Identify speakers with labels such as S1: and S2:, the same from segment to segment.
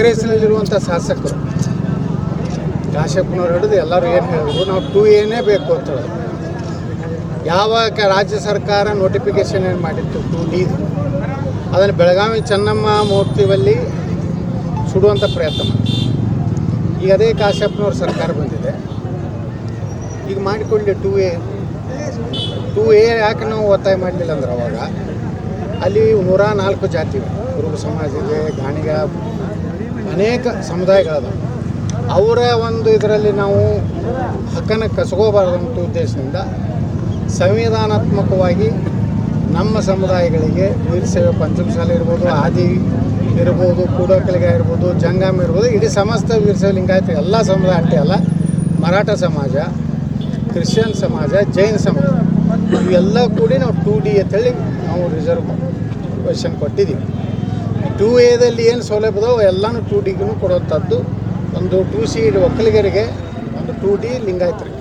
S1: ಕಾಂಗ್ರೆಸ್ನಲ್ಲಿರುವಂಥ ಶಾಸಕರು ಕಾಶ್ಯಪ್ಪನವ್ರು ಹಿಡಿದು ಎಲ್ಲರೂ ಏನು ಹೇಳಿದ್ರು, ನಾವು 2A ಬೇಕು ಅಂತ ಹೇಳಿದ್ರು. ಯಾವಾಗ ರಾಜ್ಯ ಸರ್ಕಾರ ನೋಟಿಫಿಕೇಶನ್ ಏನು ಮಾಡಿತ್ತು 2D, ಅದನ್ನು ಬೆಳಗಾವಿ ಚೆನ್ನಮ್ಮ ಮೂರ್ತಿಯಲ್ಲಿ ಸುಡುವಂಥ ಪ್ರಯತ್ನ ಮಾಡಿ. ಈಗ ಅದೇ ಕಾಶ್ಯಪ್ಪನವ್ರ ಸರ್ಕಾರ ಬಂದಿದೆ, ಈಗ ಮಾಡಿಕೊಳ್ಳಿ 2A ಯಾಕೆ ನಾವು ಒತ್ತಾಯ ಮಾಡಲಿಲ್ಲ ಅಂದ್ರೆ ಅವಾಗ ಅಲ್ಲಿ 104 ಜಾತಿ ಇವೆ. ಕುರುಬ ಸಮಾಜ ಇದೆ, ಗಾಣಿಗ, ಅನೇಕ ಸಮುದಾಯಗಳದ. ಅವರ ಒಂದು ಇದರಲ್ಲಿ ನಾವು ಹಕ್ಕನ್ನು ಕಸ್ಕೋಬಾರ್ದಂಥ ಉದ್ದೇಶದಿಂದ ಸಂವಿಧಾನಾತ್ಮಕವಾಗಿ ನಮ್ಮ ಸಮುದಾಯಗಳಿಗೆ ವೀರಶೈವ ಪಂಚಮಸಾಲಿ ಇರ್ಬೋದು, ಆದಿ ಇರ್ಬೋದು, ಕೂಡಕಲಿಗ ಇರ್ಬೋದು, ಜಂಗಮ ಇರ್ಬೋದು, ಇಡೀ ಸಮಸ್ತ ವೀರಶೈವ ಲಿಂಗಾಯತ ಎಲ್ಲ ಸಮುದಾಯ ಅಷ್ಟೇ ಅಲ್ಲ, ಮರಾಠ ಸಮಾಜ, ಕ್ರಿಶ್ಚಿಯನ್ ಸಮಾಜ, ಜೈನ ಸಮಾಜ ಇವೆಲ್ಲ ಕೂಡಿ ನಾವು 2D ಅಂತೇಳಿ ನಾವು ರಿಸರ್ವೇಷನ್ ಕೊಟ್ಟಿದ್ದೀವಿ. 2Aದಲ್ಲಿ ಏನು ಸೌಲಭ್ಯದೋ ಎಲ್ಲನೂ 2Dಗೂ ಕೊಡುವಂಥದ್ದು. ಒಂದು 2C ಒಕ್ಕಲಿಗರಿಗೆ, ಒಂದು 2D ಲಿಂಗಾಯತರಿಗೆ,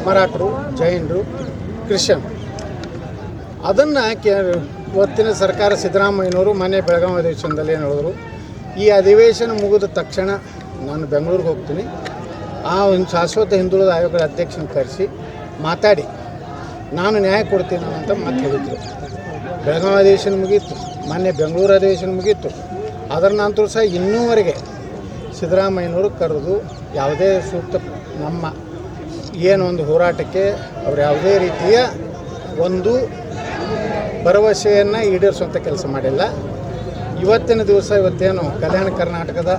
S1: ಮರಾಠರು, ಜೈನರು, ಕ್ರಿಶ್ಚಿಯನ್. ಅದನ್ನು ಇವತ್ತಿನ ಸರ್ಕಾರ ಸಿದ್ದರಾಮಯ್ಯನವರು ಮನೆ ಬೆಳಗಾವಿ ಅಧಿವೇಶನದಲ್ಲಿ ಏನು ಹೇಳಿದ್ರು, ಈ ಅಧಿವೇಶನ ಮುಗಿದ ತಕ್ಷಣ ನಾನು ಬೆಂಗಳೂರಿಗೆ ಹೋಗ್ತೀನಿ, ಆ ಒಂದು ಶಾಶ್ವತ ಹಿಂದುಳಿದ ಆಯೋಗಗಳ ಅಧ್ಯಕ್ಷನ ಕರೆಸಿ ಮಾತಾಡಿ ನಾನು ನ್ಯಾಯ ಕೊಡ್ತೀನಿ ಅಂತ ಮತ್ತೆ ಹೇಳಿದ್ರು. ಬೆಳಗಾವಿ ಅಧಿವೇಶನ ಮುಗೀತು, ಮೊನ್ನೆ ಬೆಂಗಳೂರು ಅಧಿವೇಶನ ಮುಗೀತು. ಅದರ ನಂತರ ಸಹ ಇನ್ನೂವರೆಗೆ ಸಿದ್ದರಾಮಯ್ಯನವರು ಕರೆದು ಯಾವುದೇ ಸೂಕ್ತ ನಮ್ಮ ಏನೊಂದು ಹೋರಾಟಕ್ಕೆ ಅವರು ಯಾವುದೇ ರೀತಿಯ ಒಂದು ಭರವಸೆಯನ್ನು ಈಡೇರಿಸುವಂಥ ಕೆಲಸ ಮಾಡಿಲ್ಲ. ಇವತ್ತಿನ ದಿವಸ ಇವತ್ತೇನು ಕಲ್ಯಾಣ ಕರ್ನಾಟಕದ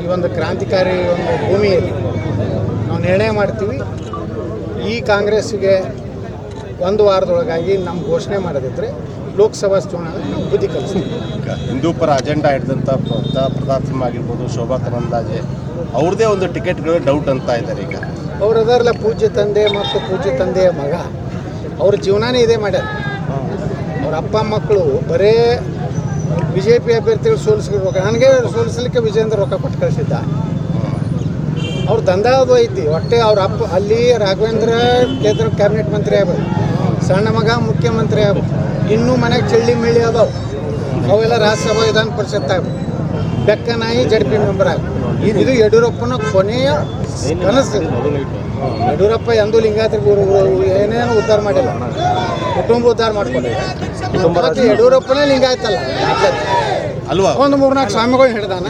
S1: ಈ ಒಂದು ಕ್ರಾಂತಿಕಾರಿ ಒಂದು ಭೂಮಿಯಲ್ಲಿ ನಾವು ನಿರ್ಣಯ ಮಾಡ್ತೀವಿ. ಈ ಕಾಂಗ್ರೆಸ್ಸಿಗೆ ಒಂದು ವಾರದೊಳಗಾಗಿ ನಮ್ಮ ಘೋಷಣೆ ಮಾಡೋದಿದ್ದರೆ ಲೋಕಸಭಾ ಚುನಾವಣೆ ನಾವು ಬುದ್ಧಿ ಕಲಿಸ್ತೀವಿ.
S2: ಹಿಂದೂ ಪರ ಅಜೆಂಡಾ ಹಿಡಿದಂಥ ಪ್ರತಾಪ್ ಸಿಂಹ ಆಗಿರ್ಬೋದು, ಶೋಭಾ ಕರಂದ್ಲಾಜೆ ಅವ್ರದ್ದೇ ಒಂದು ಟಿಕೆಟ್ಗಳು ಡೌಟ್ ಅಂತ ಇದ್ದಾರೆ. ಈಗ
S1: ಅವ್ರು ಅದರಲ್ಲ ಪೂಜ್ಯ ತಂದೆ ಮತ್ತು ಪೂಜ್ಯ ತಂದೆಯ ಮಗ, ಅವ್ರ ಜೀವನನೇ ಇದೇ ಮಾಡ್ಯಾರ. ಅವ್ರ ಅಪ್ಪ ಮಕ್ಕಳು ಬರೇ BJP ಅಭ್ಯರ್ಥಿಗಳು ಸೋಲಿಸ್ಬೇಕು, ನನಗೆ ಸೋಲಿಸಲಿಕ್ಕೆ ವಿಜೇಂದ್ರ ರೊಕ್ಕ ಕೊಟ್ಟು ಕಳಿಸಿದ್ದ. ಅವ್ರ ದಂಧ ಅದು ಐತಿ. ಒಟ್ಟೆ ಅವ್ರ ಅಪ್ಪ ಅಲ್ಲಿ ರಾಘವೇಂದ್ರ ಕೇಂದ್ರ ಕ್ಯಾಬಿನೆಟ್ ಮಂತ್ರಿ ಆಗ್ಬೋದು, ಸಣ್ಣ ಮಗ ಮುಖ್ಯಮಂತ್ರಿ ಆಗ್ಬೋದು, ಇನ್ನೂ ಮನೆಗೆ ಚಳ್ಳಿ ಮಿಳ್ಳಿ ಅದಾವೆ, ಅವೆಲ್ಲ ರಾಜ್ಯಸಭಾ ವಿಧಾನ ಪರಿಷತ್ ಆಗ್ಬೋದು, ಬೆಕ್ಕನಾಯಿ JDP ಮೆಂಬರ್ ಆಗ್ಬೋದು. ಇದು ಯಡಿಯೂರಪ್ಪನ ಕೊನೆಯ ಕನಸು. ಯಡಿಯೂರಪ್ಪ ಎಂದೂ ಲಿಂಗಾಯತರಿಗೆ ಏನೇನು ಉದ್ಧಾರ ಮಾಡಿಲ್ಲ, ಕುಟುಂಬ ಉದ್ಧಾರ ಮಾಡ್ಕೊಂಡಿಲ್ಲ. ಯಡಿಯೂರಪ್ಪನೇ ಲಿಂಗಾಯತಲ್ಲ
S2: ಅಲ್ವಾ,
S1: ಒಂದು 3-4 ಸ್ವಾಮಿಗಳನ್ನ ಹಿಡ್ದಾನ,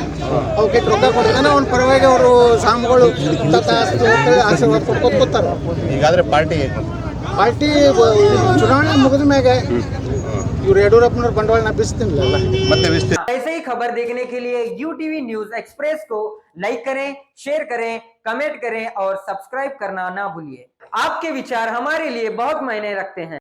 S1: ಅವಕ್ಕೆ ರೊಕ್ಕ ಕೊಡ್ತಾನೆ. ಅವ್ನ ಪರವಾಗಿ ಅವರು ಸ್ವಾಮಿಗಳು ಆಶೀರ್ವಾದ ಕೊಟ್ಕೊತ ಕೂತಾರೆ.
S2: ಹೀಗಾದರೆ ಪಾರ್ಟಿ
S1: ಚುನಾವಣೆ ಮುಗಿದ ಮ್ಯಾಗೆ ಇವ್ರು ಯಡಿಯೂರಪ್ಪನವ್ರ ಬಂಡವಾಳನ ಬಿಸ್ತಿಲ್ಲ
S2: ಮತ್ತೆ
S3: ऐसे ही खबर देखने के लिए UTV न्यूज एक्सप्रेस को लाइक करें, शेयर करें, कमेंट करें और सब्सक्राइब करना ना भूलिए। आपके विचार हमारे लिए बहुत मायने रखते हैं।